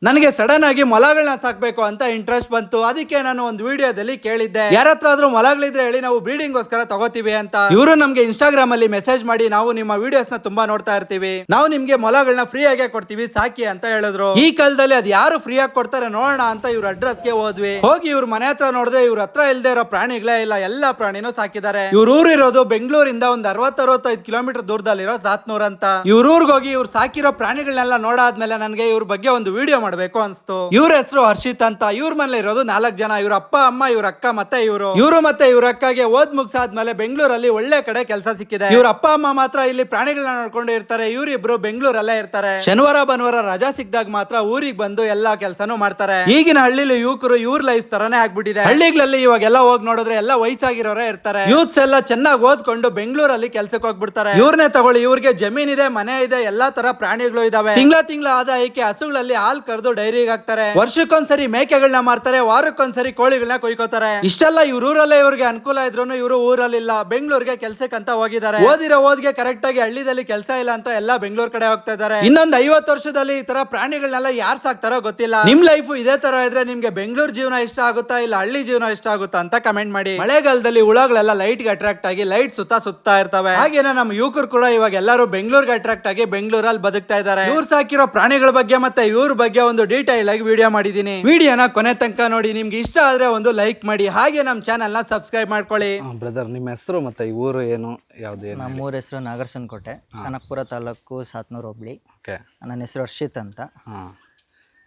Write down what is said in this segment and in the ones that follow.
ನನಗೆ ಸಡನ್ ಆಗಿ ಮೊಲಗಳನ್ನ ಸಾಕ್ಬೇಕು ಅಂತ ಇಂಟ್ರೆಸ್ಟ್ ಬಂತು. ಅದಕ್ಕೆ ನಾನು ಒಂದು ವಿಡಿಯೋದಲ್ಲಿ ಕೇಳಿದ್ದೆ, ಯಾರತ್ರ ಆದ್ರೂ ಮೊಲಗಳಿದ್ರೆ ಹೇಳಿ, ನಾವು ಬ್ರೀಡಿಂಗ್ ಗೋಸ್ಕರ ತಗೋತೀವಿ ಅಂತ. ಇವರು ನಮ್ಗೆ ಇನ್ಸ್ಟಾಗ್ರಾಮ್ ಅಲ್ಲಿ ಮೆಸೇಜ್ ಮಾಡಿ, ನಾವು ನಿಮ್ಮ ವಿಡಿಯೋಸ್ ನ ತುಂಬಾ ನೋಡ್ತಾ ಇರ್ತೀವಿ, ನಾವು ನಿಮ್ಗೆ ಮೊಲಗಳನ್ನ ಫ್ರೀ ಆಗಿ ಕೊಡ್ತೀವಿ, ಸಾಕಿ ಅಂತ ಹೇಳಿದ್ರು. ಈ ಕಾಲದಲ್ಲಿ ಅದು ಯಾರು ಫ್ರೀ ಆಗಿ ಕೊಡ್ತಾರೆ ನೋಡೋಣ ಅಂತ ಇವ್ರ ಅಡ್ರೆಸ್ ಗೆ ಹೋದ್ವಿ. ಹೋಗಿ ಇವ್ರ ಮನೆ ಹತ್ರ ನೋಡಿದ್ರೆ ಇವ್ರ ಹತ್ರ ಇಲ್ದೇ ಇರೋ ಪ್ರಾಣಿಗಳೇ ಇಲ್ಲ, ಎಲ್ಲಾ ಪ್ರಾಣಿನೂ ಸಾಕಿದ್ದಾರೆ. ಇವ್ರ ಊರಿರೋದು ಬೆಂಗಳೂರಿಂದ ಒಂದು 60-65 ಕಿಲೋಮೀಟರ್ ದೂರದಲ್ಲಿರೋ ಸಾತ್ನೂರ್ ಅಂತ. ಇವ್ರ ಊರ್ಗ್ ಹೋಗಿ ಇವ್ರು ಸಾಕಿರೋ ಪ್ರಾಣಿಗಳನ್ನೆಲ್ಲ ನೋಡಾದ್ಮೇಲೆ ನನಗೆ ಇವ್ರ ಬಗ್ಗೆ ಒಂದು ವಿಡಿಯೋ ಮಾಡ್ಬೇಕು ಅನ್ಸ್ತು. ಇವ್ರ ಹೆಸರು ಹರ್ಷಿತ್ ಅಂತ. ಇವ್ರ ಮನೇಲಿ ಇರೋದು 4 ಜನ, ಇವ್ರ ಅಪ್ಪ ಅಮ್ಮ, ಇವ್ರ ಅಕ್ಕ ಮತ್ತೆ ಇವರು ಮತ್ತೆ ಇವ್ರ ಅಕ್ಕಗೆ ಓದ್ ಮುಗ್ಸಾದ್ಮೇಲೆ ಬೆಂಗಳೂರಲ್ಲಿ ಒಳ್ಳೆ ಕಡೆ ಕೆಲಸ ಸಿಕ್ಕಿದೆ. ಇವ್ರ ಅಪ್ಪ ಅಮ್ಮ ಮಾತ್ರ ಇಲ್ಲಿ ಪ್ರಾಣಿಗಳನ್ನ ನೋಡ್ಕೊಂಡು ಇರ್ತಾರೆ, ಇವ್ರಿಬ್ರು ಬೆಂಗಳೂರಲ್ಲೇ ಇರ್ತಾರೆ. ಶನಿವಾರ ಭಾನುವಾರ ರಜಾ ಸಿಕ್ಕಿದಾಗ ಮಾತ್ರ ಊರಿಗೆ ಬಂದು ಎಲ್ಲಾ ಕೆಲಸನೂ ಮಾಡ್ತಾರೆ. ಈಗಿನ ಹಳ್ಳಿಲಿ ಯುವಕರು ಇವ್ರ ಲೈಫ್ ತರಾನೇ ಆಗ್ಬಿಟ್ಟಿದೆ. ಹಳ್ಳಿಗಳಲ್ಲಿ ಇವಾಗೆಲ್ಲ ಹೋಗಿ ನೋಡಿದ್ರೆ ಎಲ್ಲ ವಯಸ್ಸಾಗಿರೋರೇ ಇರ್ತಾರೆ. ಯೂತ್ಸ್ ಎಲ್ಲ ಚೆನ್ನಾಗಿ ಓದ್ಕೊಂಡು ಬೆಂಗಳೂರಲ್ಲಿ ಕೆಲ್ಸಕ್ಕೆ ಹೋಗ್ಬಿಡ್ತಾರೆ. ಇವ್ರನ್ನೇ ತಗೊಳ್ಳಿ, ಇವ್ರಿಗೆ ಜಮೀನ್ ಇದೆ, ಮನೆ ಇದೆ, ಎಲ್ಲಾ ತರ ಪ್ರಾಣಿಗಳು ಇದಾವೆ. ತಿಂಗಳ ಆದಾಯಕ್ಕೆ ಹಸುಗಳಲ್ಲಿ ಹಾಲ್ ಕರೆದು ಡೈರಿಗೆ ಹಾಕ್ತಾರೆ. ವರ್ಷಕ್ಕೊಂದ್ಸರಿ ಮೇಕೆಗಳನ್ನ ಮಾರ್ತಾರೆ, ವಾರಕ್ಕೊಂದ್ಸರಿ ಕೋಳಿಗಳನ್ನ ಕೊಯ್ಕೋತಾರೆ. ಇಷ್ಟೆಲ್ಲ ಇವ್ರ ಊರಲ್ಲೇ ಇವ್ರಿಗೆ ಅನುಕೂಲ ಇದ್ರು ಇವರು ಊರಲ್ಲಿಲ್ಲ, ಬೆಂಗಳೂರಿಗೆ ಕೆಲ್ಸಕ್ಕಂತ ಹೋಗಿದ್ದಾರೆ. ಓದಿರೋ ಓದ್ಗೆ ಕರೆಕ್ಟ್ ಆಗಿ ಹಳ್ಳಿದಲ್ಲಿ ಕೆಲಸ ಇಲ್ಲ ಅಂತ ಎಲ್ಲ ಬೆಂಗಳೂರು ಕಡೆ ಹೋಗ್ತಾ ಇದ್ದಾರೆ. ಇನ್ನೊಂದು 50 ವರ್ಷದಲ್ಲಿ ಈ ತರ ಪ್ರಾಣಿಗಳನ್ನೆಲ್ಲ ಯಾರು ಸಾಕ್ತಾರೋ ಗೊತ್ತಿಲ್ಲ. ನಿಮ್ ಲೈಫ್ ಇದೇ ತರ ಇದ್ರೆ ನಿಮ್ಗೆ ಬೆಂಗಳೂರು ಜೀವನ ಇಷ್ಟ ಆಗುತ್ತಾ ಇಲ್ಲ ಹಳ್ಳಿ ಜೀವನ ಇಷ್ಟ ಆಗುತ್ತಾ ಅಂತ ಕಮೆಂಟ್ ಮಾಡಿ. ಮಳೆಗಾಲದಲ್ಲಿ ಹುಳಗಳೆಲ್ಲ ಲೈಟ್ ಗೆ ಅಟ್ರಾಕ್ಟ್ ಆಗಿ ಲೈಟ್ ಸುತ್ತಾ ಇರ್ತವೆ. ಹಾಗೇನೆ ನಮ್ಮ ಯುವಕರು ಕೂಡ ಇವಾಗ ಎಲ್ಲರೂ ಬೆಂಗಳೂರಿಗೆ ಅಟ್ರಾಕ್ಟ್ ಆಗಿ ಬೆಂಗಳೂರಲ್ಲಿ ಬದುಕ್ತಾ ಇದ್ದಾರೆ. ಇವ್ರು ಸಾಕಿರೋ ಪ್ರಾಣಿಗಳ ಬಗ್ಗೆ ಮತ್ತೆ ಇವ್ರ ಬಗ್ಗೆ ಒಂದು ಡೀಟೈಲ್ ಆಗಿ ವಿಡಿಯೋ ಮಾಡಿದೀನಿ. ವಿಡಿಯೋನ ಕೊನೆ ತನಕ ನೋಡಿ. ನಿಮ್ಗೆ ಇಷ್ಟ ಆದ್ರೆ ಒಂದು ಲೈಕ್ ಮಾಡಿ, ಹಾಗೆ ನಮ್ಮ ಚಾನೆಲ್ ನ ಸಬ್ಸ್ಕ್ರೈಬ್ ಮಾಡ್ಕೊಳ್ಳಿ. ಬ್ರದರ್, ನಿಮ್ಮ ಹೆಸರು ಮತ್ತೆ ಈ ಊರು ಏನು, ಯಾವ್ದು? ನಮ್ಮ ಊರ ಹೆಸರು ನಾಗರಸನಕೋಟೆ, ಕನಕಪುರ ತಾಲೂಕು, ಸಾತ್ನೂರು ಹೋಬಳಿ. ಓಕೆ. ನನ್ನ ಹೆಸರು ಹರ್ಷಿತ್ ಅಂತ.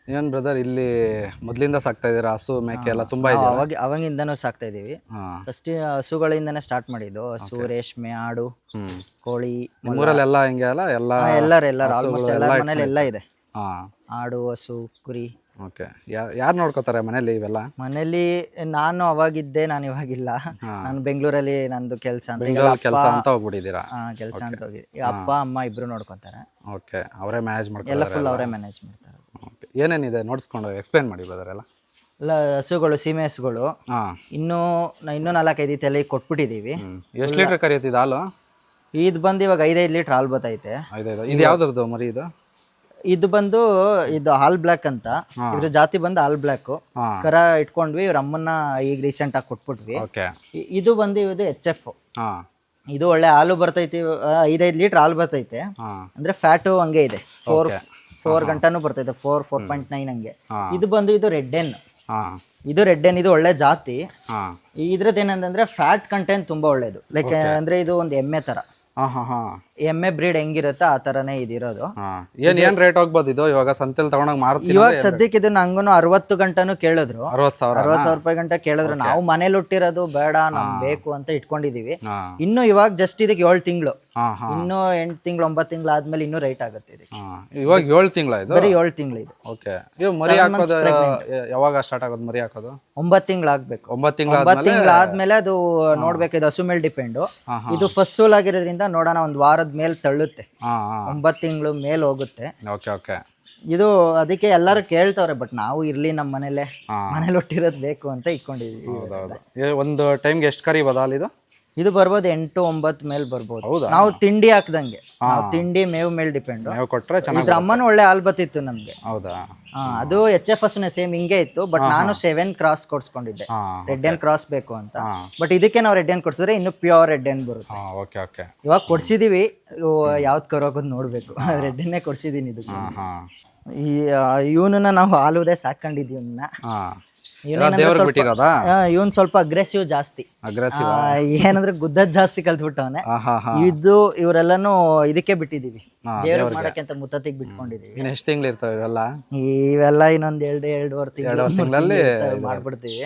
ಏನು ಬ್ರದರ್, ಇಲ್ಲಿ ಮೊದಲಿಂದ ಸಾಕ್ತಾ ಇದ್ದೀರಾ? ಹಸು ಮೇಕೆ ಎಲ್ಲ ತುಂಬಾ ಇದೆ? ಅವಾಗಿಂದನೂ ಸಾಕ್ತಾ ಇದೀವಿ. ಫಸ್ಟ್ ಹಸುಗಳಿಂದಾನೇ ಸ್ಟಾರ್ಟ್ ಮಾಡಿದ್ದು. ಹಸು, ರೇಷ್ಮೆ, ಆಡು, ಕೋಳಿ. ನಿಮ್ಮೂರಲ್ಲೆಲ್ಲ ಹಿಂಗೆ ಅಲ್ಲ? ಎಲ್ಲರೂ ಆಲ್ಮೋಸ್ಟ್ ಎಲ್ಲರ ಮನೇಲಿ ಎಲ್ಲ ಇದೆ. ಆಡು, ಹಸು, ಕುರಿ. ಓಕೆ. ಯಾರು ನೋಡ್ಕೋತಾರೆ ಮನೇಲಿ ಇವೆಲ್ಲ? ಮನೇಲಿ ನಾನು ಅವಾಗಿದ್ದೆ, ನಾನು ಇವಾಗಿಲ್ಲ. ನಾನು ಬೆಂಗಳೂರಲ್ಲಿ ನಂದು ಕೆಲಸ ಅಂತ ಕೆಲಸ ಅಂತ ಹೋಗ್ಬಿಟ್ಟಿದ್ದೀರಾ? ಕೆಲಸ ಅಂತ ಹೋಗಿ ಅಪ್ಪ ಅಮ್ಮ ಇಬ್ರು ನೋಡ್ಕೊಂತಾರೆ. ಓಕೆ. ಅವರೇ ಮ್ಯಾನೇಜ್ ಮಾಡ್ತಾರೆ? ಎಲ್ಲ ಫುಲ್ ಅವರೇ ಮ್ಯಾನೇಜ್ ಮಾಡ್ತಾರೆ. ಏನೇನಿದೆ ನೋಡ್ಸ್ಕೊಂಡು ಎಕ್ಸ್ಪ್ಲೇನ್ ಮಾಡಿ ಬ್ರದರ್ ಎಲ್ಲ. ಎಲ್ಲ ಹಸುಗಳು, ಸೀಮೆ ಹಸುಗಳು ಇನ್ನೂ 4-5 ಐತೆ ಕೊಟ್ಬಿಟ್ಟಿದೀವಿ. ಎಷ್ಟು ಲೀಟರ್ ಕರಿಯುತ್ತಿದೆ ಹಾಲು? ಇದು ಬಂದು ಇವಾಗ 5-5 ಲೀಟರ್ ಹಾಲು ಬತ್ತೈತೆ. ಇದು ಯಾವ್ದ್ರದ್ದು ಮರಿ? ಇದು ಬಂದು ಇದು ಹಾಲ್ ಬ್ಲಾಕ್ ಅಂತ. ಇದ್ರ ಜಾತಿ ಬಂದು ಹಾಲ್ ಬ್ಲಾಕ್. ಕರ ಇಟ್ಕೊಂಡ್ವಿ, ಇವ್ರ ಅಮ್ಮನ್ನ ಈಗ ರೀಸೆಂಟ್ ಆಗಿ ಕೊಟ್ಬಿಟ್ವಿ. ಇದು ಬಂದು ಇದು HF. ಇದು ಒಳ್ಳೆ ಹಾಲು ಬರ್ತೈತಿ, 5-5 ಲೀಟರ್ ಹಾಲು ಬರ್ತೈತೆ. ಅಂದ್ರೆ ಫ್ಯಾಟು ಹಂಗೆ ಇದೆ, 4 ಗಂಟನೂ ಬರ್ತೈತೆ, 4.9 ಹಂಗೆ. ಇದು ಬಂದು ಇದು ರೆಡ್ ಎನ್. ಇದು ಒಳ್ಳೆ ಜಾತಿ. ಇದ್ರದ್ದು ಏನಂತಂದ್ರೆ ಫ್ಯಾಟ್ ಕಂಟೆಂಟ್ ತುಂಬಾ ಒಳ್ಳೇದು. ಲೈಕ್ ಅಂದ್ರೆ ಇದು ಒಂದು ಎಮ್ಮೆ ತರ. ಎಮ್ಮೆ ಬ್ರೀಡ್ ಹೆಂಗಿರುತ್ತೆ ಆ ತರನೇ ಇದಿರೋದು. ಏನ್ ರೇಟ್ ಹೋಗ್ಬೋದು ಇದು ಇವಾಗ ಸಂತೆಲ್ ತಗೊಂಡೋಗಿ ಮಾರ್ತೀವಿ? ಇವಾಗ ಸದ್ಯಕ್ಕೆ ಇದು ನಂಗೂ 60 ಗಂಟನು ಕೇಳಿದ್ರು, 60,000 ರೂಪಾಯಿ ಗಂಟೆ ಕೇಳಿದ್ರು. ನಾವು ಮನೇಲಿ ಹುಟ್ಟಿರೋದು ಬೇಡ, ನಮ್ಗೆ ಬೇಕು ಅಂತ ಇಟ್ಕೊಂಡಿದೀವಿ. ಇನ್ನು ಇವಾಗ ಜಸ್ಟ್ ಇದಕ್ಕೆ 7 ತಿಂಗಳು, ಇನ್ನು 8 ತಿಂಗಳು 9 ತಿಂಗಳು ಆದ್ಮೇಲೆ ಇನ್ನೂ ರೈಟ್ ಆಗುತ್ತೆ ಇದಕ್ಕೆ. ಇವಾಗ 7 ತಿಂಗಳ ಇದು? ಬರೀ 7 ತಿಂಗಳು ಇದು. ಓಕೆ. ಇದು ಮರಿ ಹಾಕೋದು ಯಾವಾಗ ಸ್ಟಾರ್ಟ್ ಆಗೋದು? ಮರಿ ಹಾಕೋದು 9 ತಿಂಗಳು ಆಗ್ಬೇಕು. 9 ತಿಂಗಳು ಆದ್ಮೇಲೆ ಅದು ನೋಡ್ಬೇಕು, ಇದು ಹಸು ಮೇಲೆ ಡಿಪೆಂಡ್. ಇದು ಫಸ್ಟ್ ಸೂಲ್ ಆಗಿರೋದ್ರಿಂದ ನೋಡೋಣ, ಒಂದ್ ವಾರದ ಮೇಲೆ ತಳ್ಳುತ್ತೆ, 9 ತಿಂಗಳು ಮೇಲೆ ಹೋಗುತ್ತೆ. ಇದು ಅದಕ್ಕೆ ಎಲ್ಲರೂ ಕೇಳ್ತವ್ರೆ, ಬಟ್ ನಾವು ಇರ್ಲಿ ನಮ್ಮ ಮನೇಲಿ ಹುಟ್ಟಿರೋದು ಬೇಕು ಅಂತ ಇಟ್ಕೊಂಡಿದೀವಿ. ಒಂದು ಟೈಮ್ಗೆ ಎಷ್ಟು ಕರಿಬೋದು ಹಾಲು ಇದು? ಇದು ಬರ್ಬೋದು 8-9 ಮೇಲೆ ಬರ್ಬೋದು. ನಾವು ತಿಂಡಿ ಹಾಕ್ದಂಗೆ, ತಿಂಡಿ ಮೇವು ಮೇಲೆ ಡಿಪೆಂಡ್. ಕೊಟ್ರೆ ಇದ್ರ ಅಮ್ಮನೂ ಒಳ್ಳೆ ಹಾಲ್ ಬತ್ತಿತ್ತು ನಮ್ಗೆ. ಹೌದಾ? ಅದು HF ಹಸುನೇ ಸೇಮ್ ಹಿಂಗೆ ಇತ್ತು, ಬಟ್ ನಾನು 7 ಕ್ರಾಸ್ ಕೊಡ್ಸ್ಕೊಂಡಿದ್ದೆ, ರೆಡ್ ಎನ್ ಕ್ರಾಸ್ ಬೇಕು ಅಂತ. ಬಟ್ ಇದಕ್ಕೆ ನಾವು ರೆಡ್ ಎನ್ ಕೊಡ್ಸಿದ್ರೆ ಇನ್ನು ಪ್ಯೂರ್ ರೆಡ್ ಎನ್ ಬರುತ್ತೆ. ಇವಾಗ ಕೊಡ್ಸಿದೀವಿ, ಯಾವ್ದು ಕರೋಗೋದು ನೋಡ್ಬೇಕು. ರೆಡ್ ಎನ್ನೇ ಕೊಡ್ಸಿದೀನಿ ಇದಕ್ಕೆ. ಇವನನ್ನ ನಾವು ಹಾಲುದೇ ಸಾಕೊಂಡಿದ್ವಿ. ಇವನ್ ಸ್ವಲ್ಪ ಅಗ್ರೆಸಿವ್ ಜಾಸ್ತಿ, ಏನಂದ್ರೆ ಗುದ್ದದ್ ಜಾಸ್ತಿ ಕಲ್ತ್ಬಿಟ್ಟವನೆ. ಇದು ಇವರೆಲ್ಲಾನು ಇದಕ್ಕೆ ಬಿಟ್ಟಿದೀವಿ, ದೇವ್ರ ಮಾಡಕ್ಕೆ ಅಂತ ಮುತ್ತತ್ತಿಗೆ ಬಿಟ್ಕೊಂಡಿದೀವಿ. ಎಷ್ಟು ತಿಂಗಳು ಇರ್ತಾವೆ ಇವೆಲ್ಲ? ಇನ್ನೊಂದ್ 2-2.5 ತಿಂಗಳಲ್ಲಿ ಮಾಡ್ಬಿಡ್ತೀವಿ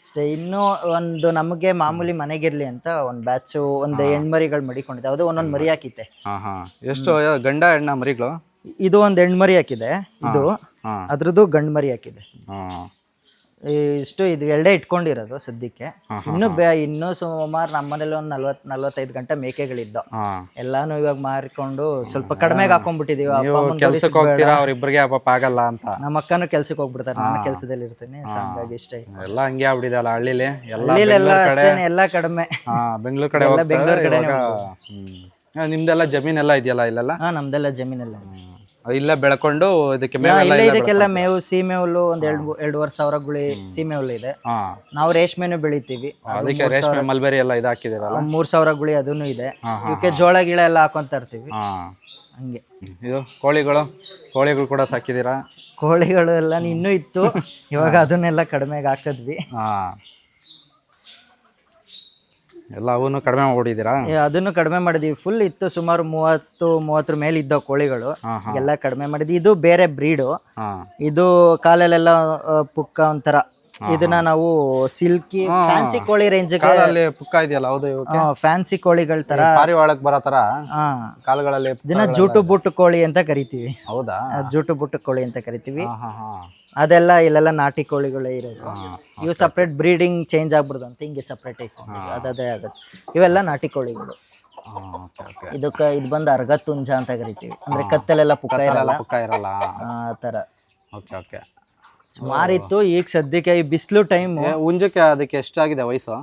ಅಷ್ಟೇ. ಇನ್ನು ಒಂದು ನಮಗೆ ಮಾಮೂಲಿ ಮನೆಗಿರ್ಲಿ ಅಂತ ಒಂದ್ ಬ್ಯಾಚ್, ಒಂದು ಹೆಣ್ಮರಿಗಳು ಮಡಿಕೊಂಡಿದ್ದೆ. ಅದು ಒಂದೊಂದ್ ಮರಿ ಹಾಕಿತ್ತೆ. ಎಷ್ಟು ಗಂಡ ಹೆಣ್ಣ ಮರಿಗಳು? ಇದು ಒಂದ್ ಹೆಣ್ಮರಿ ಹಾಕಿದೆ, ಇದು ಅದ್ರದ್ದು ಗಂಡ್ ಮರಿ ಹಾಕಿದೆ. ಇಷ್ಟು ಇದು ಎರಡೇ ಇಟ್ಕೊಂಡಿರೋದು ಸದ್ಯಕ್ಕೆ. ಇನ್ನು ಸುಮಾರು ನಮ್ಮನೇಲಿ ಒಂದು 40-45 ಗಂಟೆ ಮೇಕೆಗಳಿದ್ದ, ಎಲ್ಲಾನು ಇವಾಗ ಮಾರಿಕೊಂಡು ಸ್ವಲ್ಪ ಕಡಿಮೆಗೆ ಹಾಕೊಂಡ್ಬಿಟ್ಟಿದೀವಿ. ಆಗಲ್ಲ ಅಂತ ನಮ್ಮ ಅಕ್ಕನು ಕೆಲ್ಸಕ್ಕೆ ಹೋಗ್ಬಿಡ್ತಾರೆ, ನಾನು ಕೆಲ್ಸದಲ್ಲಿ ಇರ್ತೀನಿ. ಹಂಗಾಗಿ ಇಷ್ಟ ಎಲ್ಲ ಹಂಗೆ ಆಗ್ಬಿಟ್ಟಿದಲ್ಲ ಹಳ್ಳಿಲಿ. ಎಲ್ಲ ಕಡಿಮೆ. ಬೆಂಗಳೂರು ಕಡೆ ಬೆಂಗಳೂರು ಕಡೆ. ನಿಮ್ದೆಲ್ಲ ಜಮೀನೆಲ್ಲ ಇದೆಯಲ್ಲ ಇಲ್ಲೆಲ್ಲ? ನಮ್ದೆಲ್ಲ ಜಮೀನೆಲ್ಲ. ಇಲ್ಲೇ ಬೆಳ್ಕೊಂಡು ಇದಕ್ಕೆ ಇಲ್ಲೇ ಇದಕ್ಕೆಲ್ಲ ಮೇವು ಸೀಮೆ ಹುಲ್ಲು ಒಂದ್ 2,500 ಗುಳಿ ಸೀಮೆ ಹುಲ್ಲು ಇದೆ. ನಾವು ರೇಷ್ಮೆನೂ ಬೆಳಿತೀವಿ, ಅದಕ್ಕೆ ರೇಷ್ಮೆ ಮಲ್ಬೇರಿ ಎಲ್ಲ ಇದು ಹಾಕಿದಿರಲ್ಲ. 3,000 ಗುಳಿ ಅದನ್ನು ಇದೆ. ಇವಕ್ಕೆ ಜೋಳ ಗಿಳ ಎಲ್ಲ ಹಾಕೊಂತ ಇರ್ತೀವಿ ಹಂಗೆ. ಇದು ಕೋಳಿಗಳು ಕೂಡ ಸಾಕಿದೀರಾ? ಕೋಳಿಗಳು ಎಲ್ಲ ಇನ್ನೂ ಇತ್ತು, ಇವಾಗ ಅದನ್ನೆಲ್ಲ ಕಡಿಮೆಗೆ ಹಾಕಿದ್ವಿ. ಎಲ್ಲ ಅವನು ಕಡಿಮೆ ಮಾಡಿದ್ದೀರಾ? ಅದನ್ನು ಕಡಿಮೆ ಮಾಡಿದೀವಿ. ಫುಲ್ ಇತ್ತು, ಸುಮಾರು 30 ಮೇಲೆ ಇದ್ದವು ಕೋಳಿಗಳು, ಎಲ್ಲ ಕಡಿಮೆ ಮಾಡಿದ್ವಿ. ಇದು ಬೇರೆ ಬ್ರೀಡು. ಇದು ಕಾಲಲ್ಲೆಲ್ಲ ಪುಕ್ಕ ಒಂಥರ. ಇದನ್ನ ನಾವು ಸಿಲ್ಕಿ ಫ್ಯಾನ್ಸಿ ಕೋಳಿ ರೇಂಜ್ ಪುಕ್ಕ ಇದೆಯಲ್ಲ, ಹೌದು, ಫ್ಯಾನ್ಸಿ ಕೋಳಿಗಳ ತರ ಪಾರಿವಾಳಕ್ ಬರೋ ತರ ಕಾಲುಗಳಲ್ಲಿ ಇದನ್ನ ಜೂಟು ಬುಟ್ಟು ಕೋಳಿ ಅಂತ ಕರಿತೀವಿ. ಹೌದಾ? ಜೂಟು ಬುಟ್ಟು ಕೋಳಿ ಅಂತ ಕರಿತೀವಿ. ಅದೆಲ್ಲ ಇಲ್ಲೆಲ್ಲ ನಾಟಿ ಕೋಳಿಗಳೇ ಇರೋದು. ಇವು ಸಪ್ರೇಟ್ ಬ್ರೀಡಿಂಗ್ ಚೇಂಜ್ ಆಗ್ಬಿಡುದು ಅಂತ ಹಿಂಗೆ ಸಪ್ರೇಟ್ ಅದೇ ಆಗುತ್ತೆ. ಇವೆಲ್ಲ ನಾಟಿ ಕೋಳಿಗಳು. ಇದಕ್ಕೆ ಇದು ಬಂದು ಅರ್ಗತುಂಜ ಅಂತ ಕರಿತೀವಿ. ಅಂದ್ರೆ ಕತ್ತಲೆಲ್ಲ ಪುಕ್ಕ ಇರಲ್ಲ ಆ ತರ. ಸುಮಾರಿತ್ತು. ಈಗ ಸದ್ಯಕ್ಕೆ ಈ ಬಿಸಿಲು ಟೈಮ್. ಹುಂಜಕ್ಕೆ ಅದಕ್ಕೆ ಎಷ್ಟಾಗಿದೆ ವಯಸ್ಸು?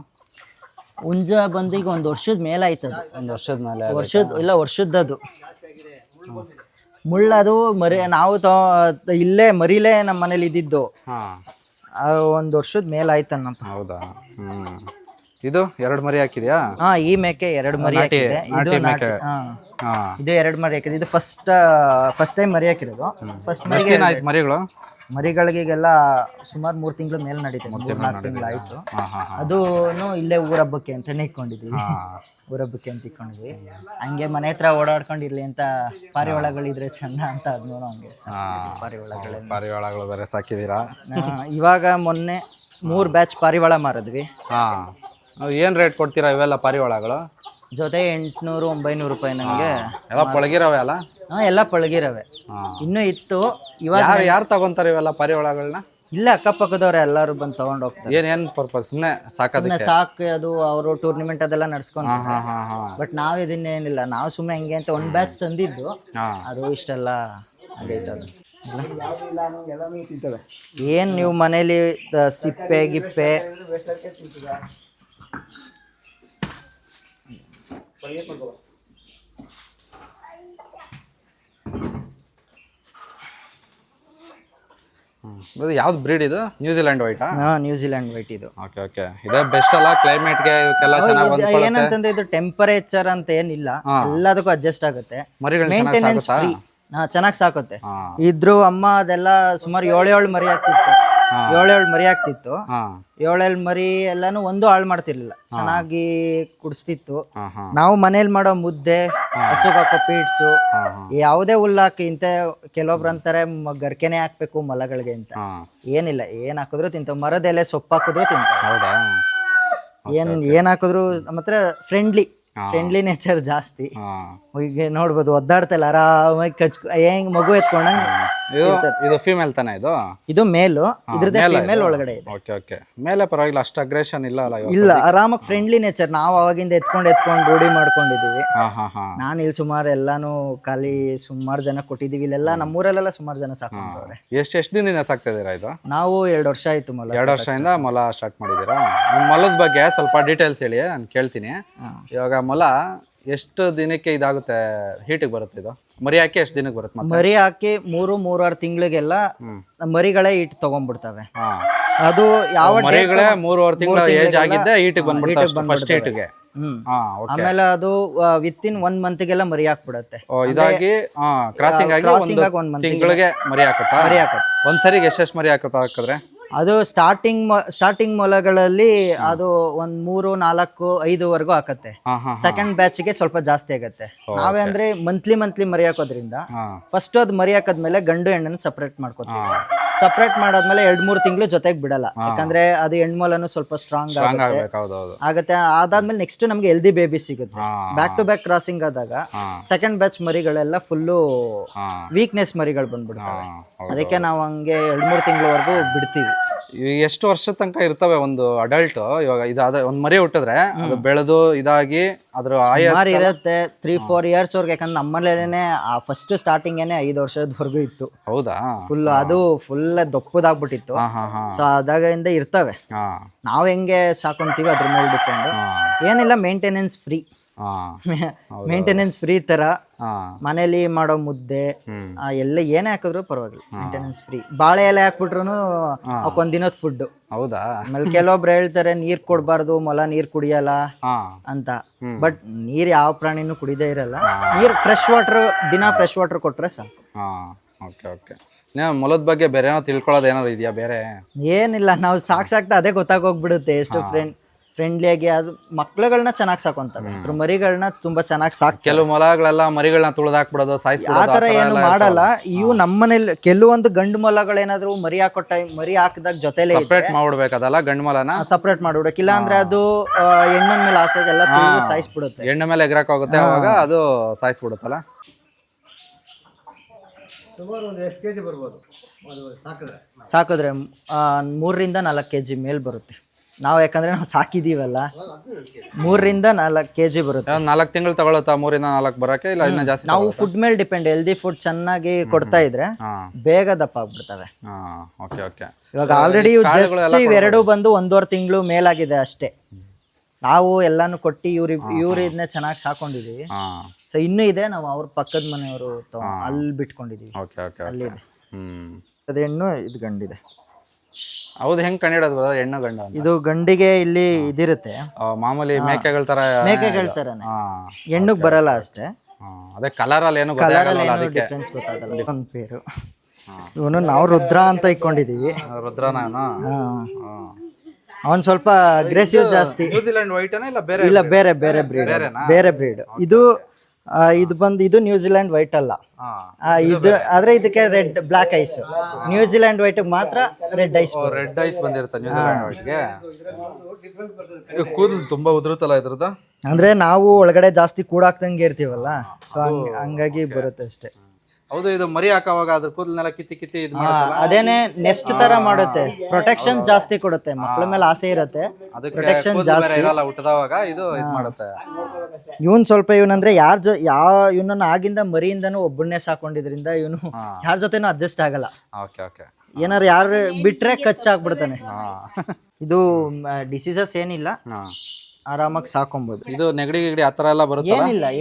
ಹುಂಜ ಬಂದು ಈಗ 1 ವರ್ಷದ ಮೇಲೆ ಆಯ್ತದ. 1 ವರ್ಷದ ಮೇಲೆ? ವರ್ಷದ್ದು. ಮುಳ್ಳದು ಮರಿ ನಾವು ಇಲ್ಲೇ ಮರಿಲೇ ನಮ್ಮ ಮನೇಲಿ ಇದ್ದಿದ್ದು. 1 ವರ್ಷದ ಮೇಲೆ ಆಯ್ತನ್ನಪ್ಪ. ಹೌದಾ? ಇದು 2 ಮರಿ ಹಾಕಿದ್ಯಾ? ಈ ಮೇಕೆ 2 ಮರಿ ಹಾಕಿದೆ. ಇದು 2 ಮರಿ ಹಾಕಿದೆ. ಇದು ಫಸ್ಟ್ ಟೈಮ್ ಮರಿ ಹಾಕಿರೋದು. ಫಸ್ಟ್ ಮರಿಗಳು ಮರಿಗಳಿಗೆಲ್ಲ ಸುಮಾರು 3 ತಿಂಗಳ ಮೇಲೆ ನಡೀತದೆ. 3-4 ತಿಂಗಳು ಆಯ್ತು. ಅದು ಇಲ್ಲೇ ಊರಬ್ಬಕ್ಕೆ ಅಂತಾನೆ ಇಟ್ಕೊಂಡಿದ್ವಿ. ಊರಬ್ಬಕ್ಕೆ ಅಂತ ಇಟ್ಕೊಂಡಿದ್ವಿ. ಹಂಗೆ ಮನೆ ಹತ್ರ ಓಡಾಡ್ಕೊಂಡಿರ್ಲಿ ಅಂತ ಪಾರಿವಾಳಗಳಿದ್ರೆ ಚಂದ ಅಂತ ಅದನ್ನೂ ಹಂಗೆ ಪಾರಿವಾಳಗಳು ಬೇರೆ ಸಾಕಿದೀರಾ? ಇವಾಗ ಮೊನ್ನೆ 3 ಬ್ಯಾಚ್ ಪಾರಿವಾಳ ಮಾರಿದ್ವಿ. ಏನ್ ರೇಟ್ ಕೊಡ್ತೀರಾ ಇವೆಲ್ಲ ಪಾರಿವಾಳಗಳು? ಜೊತೆ 800-900 ರೂಪಾಯಿ ನನಗೆ. ಎಲ್ಲ ಪಳಗಿರವೆ ಅಲ್ಲ? ಎಲ್ಲ ಪಳಗಿರವೆ. ಇನ್ನೂ ಇತ್ತು. ಇವಾಗ ಯಾರು ತಗೊಂತಾರೆ ಇವೆಲ್ಲ ಪಾರಿವಾಳಗಳನ್ನ? ಇಲ್ಲ ಅಕ್ಕಪಕ್ಕದವ್ರೆ ಎಲ್ಲಾರು ಬಂದು ತಗೊಂಡ್ ಹೋಗ್ತಾರೆ. ಏನ್ ಪರ್ಪಸ್? ಸುಮ್ನೆ ಸಾಕು. ಅದು ಅವರು ಟೂರ್ನಿಮೆಂಟ್ ಅದೆಲ್ಲ ನಡ್ಸ್ಕೊಂಡು. ಬಟ್ ನಾವ್ ಇದನ್ನೇನಿಲ್ಲ, ನಾವು ಸುಮ್ಮನೆ ಹೆಂಗೆ ಅಂತ 1 ಬ್ಯಾಚ್ ತಂದಿದ್ದು. ಅದು ಇಷ್ಟೆಲ್ಲ ಆಗೈತದು. ಏನ್ ನೀವು ಮನೇಲಿ ಸಿಪ್ಪೆ ಗಿಪ್ಪೆ ಯಾವ್ದು ಬ್ರೀಡ್ ಇದು? New Zealand white? ನ್ಯೂಜಿಲೆಂಡ್ ವೈಟ್ ಇದು. ಇದೇ ಬೆಸ್ಟ್ ಅಲ್ಲ ಕ್ಲೈಮೇಟ್ಗೆ? ಏನಂತಂದ್ರೆ ಇದು ಟೆಂಪರೇಚರ್ ಅಂತ ಏನಿಲ್ಲ, ಎಲ್ಲದಕ್ಕೂ ಅಡ್ಜಸ್ಟ್ ಆಗುತ್ತೆ. Maintenance free. ಚೆನ್ನಾಗಿ ಸಾಕುತ್ತೆ. ಇದ್ರು ಅಮ್ಮ ಅದೆಲ್ಲ ಸುಮಾರು 7 ಮರಿ ಆಗ್ತಿತ್ತು. 7 ಮರಿ ಆಗ್ತಿತ್ತು. 7 ಮರಿ ಎಲ್ಲಾನು ಒಂದು ಹಾಳು ಮಾಡ್ತಿರ್ಲಿಲ್ಲ. ಚೆನ್ನಾಗಿ ಕುಡಿಸ್ತಿತ್ತು. ನಾವು ಮನೇಲಿ ಮಾಡೋ ಮುದ್ದೆ, ಹಸುಗ್ ಹಾಕೋ ಪೀಡ್ಸು, ಯಾವುದೇ ಹುಲ್ಲಾಕಿ ಇಂತ ಕೆಲವೊಬ್ರು ಅಂತಾರೆ ಗರ್ಕೆನೆ ಹಾಕ್ಬೇಕು ಮೊಲಗಳಿಗೆ ಅಂತ. ಏನಿಲ್ಲ, ಏನ್ ಹಾಕಿದ್ರು ತಿಂತಾವ. ಮರದ ಎಲೆ ಸೊಪ್ಪು ಹಾಕಿದ್ರು ತಿಂತಾವ. ಏನ್ ಹಾಕಿದ್ರು ಮಾತ್ರ ಫ್ರೆಂಡ್ಲಿ ನೇಚರ್ ಜಾಸ್ತಿ. ಈಗ ನೋಡ್ಬೋದು ಒದ್ದಾಡ್ತಲ್ಲ ಆರಾಮಾಗಿ ಹೆಂಗ್ ಮಗು ಎತ್ಕೊಂಡಂಗೆ. ಇದು ಫೀಮೇಲ್ ತಾನೆ? ಇದು ಮೇಲು. ಇದ್ರದ್ದೇ ಫೀಮೇಲ್ ಒಳಗಡೆ ಇದೆ. ಮೇಲೆ ಪರವಾಗಿಲ್ಲ, ಅಷ್ಟು ಅಗ್ರೆಷನ್ ಇಲ್ಲ ಅಲ್ಲ? ಇಲ್ಲ, ಆರಾಮಾಗಿ ಫ್ರೆಂಡ್ಲಿ ನೇಚರ್. ನಾವು ಅವಾಗಿಂದ ಎತ್ಕೊಂಡು ರೂಢಿ ಮಾಡ್ಕೊಂಡಿದೀವಿ. ನಾನು ಇಲ್ಲಿ ಸುಮಾರು ಎಲ್ಲಾನು ಖಾಲಿ ಸುಮಾರು ಜನ ಕೊಟ್ಟಿದೀವಿ. ಇಲ್ಲೆಲ್ಲ ನಮ್ಮೂರಲ್ಲೆಲ್ಲ ಸುಮಾರು ಜನ ಸಾಕೊಂಡವ್ರೆ. ಎಷ್ಟು ದಿನದಿಂದ ಸಾಕ್ತಾ ಇದೀರಾ ಇದು? ನಾವು 2 ವರ್ಷ ಆಯ್ತು ಮೊಲ. 2 ವರ್ಷದಿಂದ ಮೊಲ ಸ್ಟಾರ್ಟ್ ಮಾಡಿದೀರಾ? ಮೊಲದ ಬಗ್ಗೆ ಸ್ವಲ್ಪ ಡೀಟೇಲ್ಸ್ ಹೇಳಿ, ನಾನು ಕೇಳ್ತೀನಿ. ಇವಾಗ ಮೊಲ ಎಷ್ಟು ದಿನಕ್ಕೆ ಇದಾಗುತ್ತೆ, ಹೀಟಿಗೆ ಬರುತ್ತೆ ಇದು? ಮರಿ ಹಾಕಿ ಎಷ್ಟು ದಿನಕ್ಕೆ ಬರುತ್ತೆ? ಮರಿ ಹಾಕಿ 3-3.5 ತಿಂಗಳಿಗೆಲ್ಲ ಮರಿಗಳೇ ಹೀಟ್ ತಗೊಂಡ್ಬಿಡ್ತವೆ. ಅದು ಯಾವ ಮರಿಗಳೇ 3.5 ತಿಂಗಳ ಏಜ್ ಆಗಿದ್ದೆ ಹೀಟಿಗೆ ಬಂದ್ಬಿಡ್ತಾವೆ ಫಸ್ಟ್ ಹೀಟಿಗೆ. ಆಮೇಲೆ ಅದು ವಿತಿನ್ 1 ಮಂತ್ಗೆಲ್ಲ ಮರಿ ಹಾಕ್ಬಿಡತ್ತೆ. ಇದಾಗಿ ಕ್ರಾಸಿಂಗ್ ಆಗಿ 1 ತಿಂಗಳಿಗೆ ಮರಿ ಹಾಕುತ್ತಾ? ಒಂದ್ಸರಿಗೆ ಎಷ್ಟೆಷ್ಟು ಮರಿ ಹಾಕಿದ್ರೆ? ಅದು ಸ್ಟಾರ್ಟಿಂಗ್ ಮೊಲಗಳಲ್ಲಿ ಅದು 1, 3, 4, 5 ಹಾಕತ್ತೆ. ಸೆಕೆಂಡ್ ಬ್ಯಾಚ್ಗೆ ಸ್ವಲ್ಪ ಜಾಸ್ತಿ ಆಗತ್ತೆ. ನಾವೇ ಅಂದ್ರೆ ಮಂತ್ಲಿ ಮರಿ ಹಾಕೋದ್ರಿಂದ ಫಸ್ಟ್ ಅದು ಮರಿ ಹಾಕದ್ಮೇಲೆ ಗಂಡು ಹೆಣ್ಣನ್ನು ಸಪರೇಟ್ ಮಾಡ್ಕೋತೀವಿ. ಸಪರೇಟ್ ಮಾಡಾದ್ಮೇಲೆ 2-3 ತಿಂಗಳು ಜೊತೆಗೆ ಬಿಡಲ್ಲ. ಯಾಕಂದ್ರೆ ಅದು ಹೆಣ್ಮೊಲನು ಸ್ವಲ್ಪ ಸ್ಟ್ರಾಂಗ್ ಆಗತ್ತೆ. ಅದಾದ್ಮೇಲೆ ನೆಕ್ಸ್ಟ್ ನಮ್ಗೆ ಹೆಲ್ದಿ ಬೇಬಿ ಸಿಗುತ್ತೆ. ಬ್ಯಾಕ್ ಟು ಬ್ಯಾಕ್ ಕ್ರಾಸಿಂಗ್ ಆದಾಗ ಸೆಕೆಂಡ್ ಬ್ಯಾಚ್ ಮರಿಗಳೆಲ್ಲ ಫುಲ್ಲು ವೀಕ್ನೆಸ್ ಮರಿಗಳು ಬಂದ್ಬಿಡ್ತವೆ. ಅದಕ್ಕೆ ನಾವು ಹಂಗೆ 2-3 ತಿಂಗಳವರೆಗೂ ಬಿಡ್ತೀವಿ. ಎಷ್ಟು ವರ್ಷ ತನಕ ಇರ್ತವೆ ಒಂದು ಅಡಲ್ಟ್? ಇವಾಗ ಇದಾದ ಒಂದ್ ಮರಿ ಹುಟ್ಟಿದ್ರೆ ಅದು ಬೆಳೆದು ಇದಾಗಿ ಅದ್ರ ಇರುತ್ತೆ 3-4 ಇಯರ್ಸ್ ವರ್ಗು. ಯಾಕಂದ್ರೆ ನಮ್ಮಲ್ಲೇನೆ ಫಸ್ಟ್ ಸ್ಟಾರ್ಟಿಂಗ್ 5 ವರ್ಷದವರೆಗೂ ಇತ್ತು. ಹೌದಾ? ಅದು ಫುಲ್ ದಪ್ಪದಾಗ್ಬಿಟ್ಟಿತ್ತು. ಸೊ ಅದಾಗಿಂದ ಇರ್ತವೆ. ನಾವ್ ಹೆಂಗೆ ಸಾಕೊಂತೀವಿ ಅದ್ರ ಮೇಲೆ ಡಿಪೆಂಡ್. ಏನಿಲ್ಲ, ಮೇಂಟೆನೆನ್ಸ್ ಫ್ರೀ. ಮೇಂಟೆನೆನ್ಸ್ ಫ್ರೀ ತರ. ಹಾ ಮನೇಲಿ ಮಾಡೋ ಮುದ್ದೆ ಎಲ್ಲ ಏನೇ ಹಾಕಿದ್ರು ಪರವಾಗಿಲ್ಲ, ಮೇಂಟೆನೆನ್ಸ್ ಫ್ರೀ. ಬಾಳೆ ಎಲೆ ಹಾಕ್ಬಿಟ್ರು ಅವಕ್ಕೊಂದ್ ದಿನದ ಫುಡ್. ಹೌದಾ? ಆಮೇಲೆ ಕೆಲವೊಬ್ರು ಹೇಳ್ತಾರೆ ನೀರ್ ಕೊಡ್ಬಾರ್ದು, ಮೊಲ ನೀರ್ ಕುಡಿಯಲ್ಲ ಹಾ ಅಂತ. ಬಟ್ ನೀರ್ ಯಾವ ಪ್ರಾಣಿನೂ ಕುಡಿದೇ ಇರಲ್ಲ. ನೀರ್ ಫ್ರೆಶ್ ವಾಟರ್, ದಿನ ಫ್ರೆಶ್ ವಾಟರ್ ಕೊಟ್ರೆ ಸಾಕು. ಹಾ ಓಕೆ ಓಕೆ. ನೀವು ಮೊಲದ ಬಗ್ಗೆ ಬೇರೆ ಏನೋ ತಿಳ್ಕೊಳ್ಳೋದು ಏನಾದ್ರು ಇದೆಯಾ ಬೇರೆ? ಏನಿಲ್ಲ, ನಾವು ಸಾಕ್ತಾ ಅದೇ ಗೊತ್ತಾಗೋಗ್ಬಿಡುತ್ತೆ ಎಷ್ಟು ಫ್ರೆಂಡ್ಲಿಯಾಗಿ. ಅದು ಮಕ್ಳುಗಳನ್ನ ಚೆನ್ನಾಗಿ ಸಾಕೊಂತವೆ, ಅದ್ರ ಮರಿಗಳನ್ನ ತುಂಬಾ ಚೆನ್ನಾಗಿ ಕೆಲವು ಮೊಲಗಳೆಲ್ಲ ಮರಿಗಳನ್ನ ತುಳಿದಾಕ್ಬಿಡೋದು, ಆ ಸಾಯಿಸ್ಬಿಡೋದು, ತರ ಏನು ಮಾಡಲ್ಲ. ಇವು ನಮ್ಮನೇಲಿ ಕೆಲವೊಂದು ಗಂಡು ಮೊಲಗಳೇನಾದ್ರು ಮರಿ ಹಾಕೋ ಮರಿ ಹಾಕಿದಾಗ ಜೊತೆಲೆ ಸಪ್ರೇಟ್ ಮಾಡ್ಬಿಡ್ಬೇಕದಲ್ಲ ಗಂಡು ಮೊಲನ? ಸಪ್ರೇಟ್ ಮಾಡ್ಬಿಡಕ್. ಇಲ್ಲ ಅಂದ್ರೆ ಅದು ಹೆಣ್ಣಿನ ಮೇಲೆ ಆಸೆ ಎಲ್ಲ ಸಾಯಿಸ್ಬಿಡುತ್ತೆ. ಹೆಣ್ಣು ಮೇಲೆ ಎಗರಕ್ ಹೋಗುತ್ತೆ, ಅವಾಗ ಅದು ಸಾಯಿಸ್ಬಿಡುತ್ತಲ್ಲ. ಸಾಕಿದ್ರೆ 3 ರಿಂದ 4 kg ಮೇಲ್ ಬರುತ್ತೆ. ನಾವು ಯಾಕಂದ್ರೆ ನಾವು ಸಾಕಿದೀವಲ್ಲ, 3 ರಿಂದ 4 kg ಬರುತ್ತೆ. 4 ತಿಂಗಳು ತಗೊಳುತ್ತಾ 3 ರಿಂದ 4 ಬರಕ್ಕೆ? ಇಲ್ಲ ಇನ್ನೂ ಜಾಸ್ತಿ? ನಾವು ಫುಡ್ ಮೇಲೆ ಡಿಪೆಂಡ್. ಹೆಲ್ದಿ ಫುಡ್ ಚೆನ್ನಾಗಿ ಕೊಡ್ತಾ ಇದ್ರೆ ಬೇಗ ದಪ್ಪ ಆಗ್ಬಿಡ್ತವೆ. Okay okay. ಇವಾಗ ಆಲ್ರೆಡಿ ಇವೆರಡು ಬಂದು 1.5 ತಿಂಗಳು ಮೇಲಾಗಿದೆ ಅಷ್ಟೇ. ನಾವು ಎಲ್ಲಾನು ಕೊಟ್ಟು ಇವ್ರು ಇದನ್ನ ಚೆನ್ನಾಗಿ ಸಾಕೊಂಡಿದೀವಿ. ಸೊ ಇನ್ನೂ ಇದೆ, ನಾವು ಅವ್ರ ಪಕ್ಕದ ಮನೆಯವರು ಅಲ್ಲಿ ಬಿಟ್ಕೊಂಡಿದೀವಿ. ಅಲ್ಲಿದೆ ಅದು ಹೆಣ್ಣು, ಇದು ಗಂಡಿದೆ. ಹೌದು, ಹೆಂಗ್ ಕಂಡಿಡೋದು ಬರೋದು ಹೆಣ್ಣು ಗಂಡ? ಇದು ಗಂಡಿಗೆ ಇಲ್ಲಿ ಇದಿರುತ್ತೆ, ಮಾಮೂಲಿ ಮೇಕೆಗಳ ತರ. ಮೇಕೆಗಳ ತರನೇ, ಹೆಣ್ಣುಗ್ ಬರಲ್ಲ ಅಷ್ಟೇ. ಅದೇ ಕಲರ್ ಅಲ್ಲಿ ಏನು ಗೊತ್ತಾಗಲ್ಲ, ಅದಕ್ಕೆ ಡಿಫ್ರೆನ್ಸ್ ಗೊತ್ತಾಗಲ್ಲ. ಒಂದ್ ಪೇರು ಇವನು ನಾವು ರುದ್ರ ಅಂತ ಇಟ್ಕೊಂಡಿದೀವಿ. ರುದ್ರನಾನು? ಅವನ್ ಸ್ವಲ್ಪ ಅಗ್ರೆಸಿವ್ ಜಾಸ್ತಿ. ನ್ಯೂಜಿಲೆಂಡ್ ವೈಟ್ ಇಲ್ಲ ಬೇರೆ? ಇಲ್ಲ, ಬೇರೆ ಬೇರೆ ಬ್ರೀಡ್. ಇದು ಬಂದು ಇದು ನ್ಯೂಜಿಲೆಂಡ್ ವೈಟ್ ಅಲ್ಲ. ಇದು ಆದ್ರೆ ಇದಕ್ಕೆ red black ice. New Zealand white ಮಾತ್ರ ರೆಡ್ ಐಸ್. ರೆಡ್ ಐಸ್ ಬಂದಿರುತ್ತೆ ನ್ಯೂಜಿಲೆಂಡ್ ವೈಟ್ಗೆ. ಕೂದಲು ತುಂಬಾ ಉದುರುತ್ತಲ್ಲ ಇದ್ರದ್ದು? ಅಂದ್ರೆ ನಾವು ಒಳಗಡೆ ಜಾಸ್ತಿ ಕೂಡಾಕ್ದಂಗೆ ಇರ್ತೀವಲ್ಲ, ಸೊ ಹಂಗಾಗಿ ಬರುತ್ತೆ ಅಷ್ಟೇ. ಹೌದು, ಇದು ಮರಿ ಹಾಕುವಾಗ ಅದ್ರ ಕೂದಲನ್ನೆಲ್ಲ ಕಿತ್ತಿ ಇದು ಮಾಡುತ್ತಲ್ಲ, ಅದೇನೆ ನೆಸ್ಟ್ ತರ ಮಾಡುತ್ತೆ. ಪ್ರೊಟೆಕ್ಷನ್ ಜಾಸ್ತಿ ಕೊಡುತ್ತೆ, ಮಕ್ಳ ಮೇಲೆ ಆಸೆ ಇರುತ್ತೆ, ಪ್ರೊಟೆಕ್ಷನ್ ಜಾಸ್ತಿ ಇರಲ್ಲ ಹುಟ್ಟದವಾಗ. ಇದು ಮಾಡುತ್ತೆ. ಇವನ್ ಸ್ವಲ್ಪ ಇವನಂದ್ರೆ ಇವನನ್ನ ಆಗಿಂದ ಮರಿಯಿಂದನೂ ಒಬ್ಬನ್ನೇ ಸಾಕೊಂಡಿದ್ರಿಂದ ಇವನು ಯಾರ ಜೊತೆನೂ ಅಡ್ಜಸ್ಟ್ ಆಗಲ್ಲ. ಏನಾರು ಯಾರು ಬಿಟ್ರೆ ಕಚ್ಚಾಗ್ಬಿಡ್ತಾನೆ. ಇದು ಡಿಸೀಸಸ್ ಏನಿಲ್ಲ, ಆರಾಮಾಗಿ ಸಾಕೊಂಬೋದು. ಇದು ನೆಗಡಿ ಗಿಗಡಿ ಆತರ ಎಲ್ಲ ಬರುತ್ತೆ?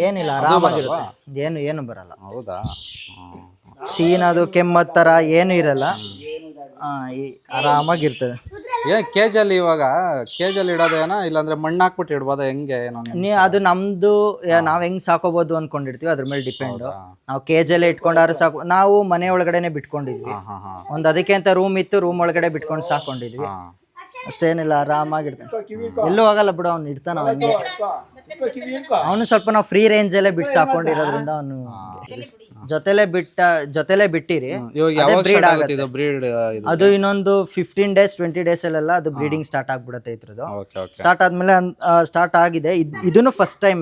ಏನಿಲ್ಲ ಆರಾಮಾಗಿರುತ್ತೆ, ಏನು ಬರಲ್ಲ. ಹೌದಾ? ಸೀನ್ ಅದು ಕೆಮ್ಮತ್ ತರ ಏನು ಇರಲ್ಲ, ಆರಾಮಾಗಿರ್ತದೆ. ಕೇಜಲ್ಲಿ ಇವಾಗ ಕೇಜಲ್ಲಿ ಇಡೋದೇನಾ, ಇಲ್ಲಾಂದ್ರೆ ಮಣ್ಣು ಹಾಕ್ಬಿಟ್ಟು ಇಡ್ಬೋದ? ಹೆಂಗೆ ಅದು ನಮ್ದು ನಾವ್ ಹೆಂಗ್ ಸಾಕೋಬಹುದು ಅನ್ಕೊಂಡಿರ್ತೀವಿ, ಅದ್ರ ಮೇಲೆ ಡಿಪೆಂಡ್. ನಾವು ಕೇಜಲ್ಲೇ ಇಟ್ಕೊಂಡಾರು ಸಾಕು. ನಾವು ಮನೆ ಒಳಗಡೆನೆ ಬಿಟ್ಕೊಂಡಿದ್ವಿ. ಒಂದ್ ಅದಕ್ಕೆ ಅಂತ ರೂಮ್ ಇತ್ತು, ರೂಮ್ ಒಳಗಡೆ ಬಿಟ್ಕೊಂಡು ಸಾಕೊಂಡಿದ್ವಿ. ಅಷ್ಟೇನಿಲ್ಲ, ಆರಾಮಾಗಿರ್ತಾನೆ, ಎಲ್ಲೂ ಹೋಗಲ್ಲ ಬಿಡು. ಅವ್ನು ಇಡ್ತಾನ, ಅವನು ಸ್ವಲ್ಪ ನಾವು ಫ್ರೀ ರೇಂಜ್ ಅಲ್ಲೇ ಬಿಟ್ಟು ಸಾಕೊಂಡಿರೋದ್ರಿಂದ ಅವನು ಜೊತೆಲೆ ಬಿಟ್ಟಿರಿ. ಅದು ಇನ್ನೊಂದು 15 days 20 days ಅಲ್ಲೆಲ್ಲ ಅದು ಬ್ರೀಡಿಂಗ್ ಸ್ಟಾರ್ಟ್ ಆಗ್ಬಿಡುತ್ತೆ ಇದ್ರದ್ದು. ಸ್ಟಾರ್ಟ್ ಆದ್ಮೇಲೆ ಸ್ಟಾರ್ಟ್ ಆಗಿದೆ. ಇದನ್ನು ಫಸ್ಟ್ ಟೈಮ್.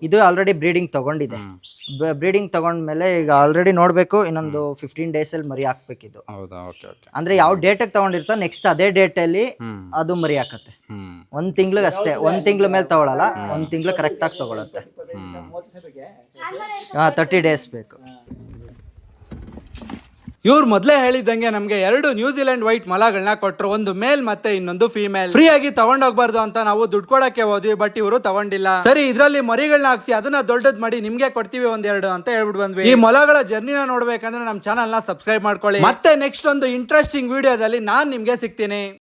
ಇದು ಆಲ್ರೆಡಿ ಬ್ರೀಡಿಂಗ್ ತಗೊಂಡಿದೆ. ಬ್ರೀಡಿಂಗ್ ತಗೊಂಡ್ಮೇಲೆ ಈಗ ಆಲ್ರೆಡಿ ನೋಡ್ಬೇಕು, ಇನ್ನೊಂದು 15 days ಅಲ್ಲಿ ಮರಿ ಹಾಕ್ಬೇಕಿದು. ಅಂದ್ರೆ ಯಾವ ಡೇಟ್ ತಗೊಂಡಿರ್ತ ನೆಕ್ಸ್ಟ್ ಅದೇ ಡೇಟ್ ಅಲ್ಲಿ ಅದು ಮರಿ ಹಾಕತ್ತೆ. 1 ತಿಂಗ್ಳಿಗೆ ಅಷ್ಟೇ, 1 ತಿಂಗ್ಳ ಮೇಲೆ ತಗೊಳಲ್ಲ, 1 ತಿಂಗ್ಳು ಕರೆಕ್ಟ್ ಆಗಿ ತಗೊಳತ್ತೆ. 30 days ಬೇಕು. ಇವ್ರು ಮೊದಲೇ ಹೇಳಿದಂಗೆ ನಮಗೆ 2 ನ್ಯೂಜಿಲೆಂಡ್ ವೈಟ್ ಮೊಲಗಳನ್ನ ಕೊಟ್ಟರು, ಒಂದು ಮೇಲ್ ಮತ್ತೆ ಇನ್ನೊಂದು ಫೀಮೇಲ್. ಫ್ರೀ ಆಗಿ ತಗೊಂಡೋಗ್ಬಾರ್ದು ಅಂತ ನಾವು ದುಡ್ಡು ಕೊಡಕ್ಕೆ ಹೋದ್ವಿ, ಬಟ್ ಇವರು ತಗೊಂಡಿಲ್ಲ. ಸರಿ, ಇದ್ರಲ್ಲಿ ಮರಿಗಳನ್ನ ಹಾಕ್ಸಿ ಅದನ್ನ ದೊಡ್ಡದ್ ಮಾಡಿ ನಿಮ್ಗೆ ಕೊಡ್ತೀವಿ 1-2 ಅಂತ ಹೇಳ್ಬಿಟ್ಟು ಬಂದ್ವಿ. ಈ ಮೊಲಗಳ ಜರ್ನಿನ ನೋಡ್ಬೇಕಂದ್ರೆ ನಮ್ಮ ಚಾನಲ್ ನ ಸಬ್ಸ್ಕ್ರೈಬ್ ಮಾಡ್ಕೊಳ್ಳಿ. ಮತ್ತೆ ನೆಕ್ಸ್ಟ್ ಒಂದು ಇಂಟ್ರೆಸ್ಟಿಂಗ್ ವಿಡಿಯೋದಲ್ಲಿ ನಾನ್ ನಿಮ್ಗೆ ಸಿಗ್ತೀನಿ.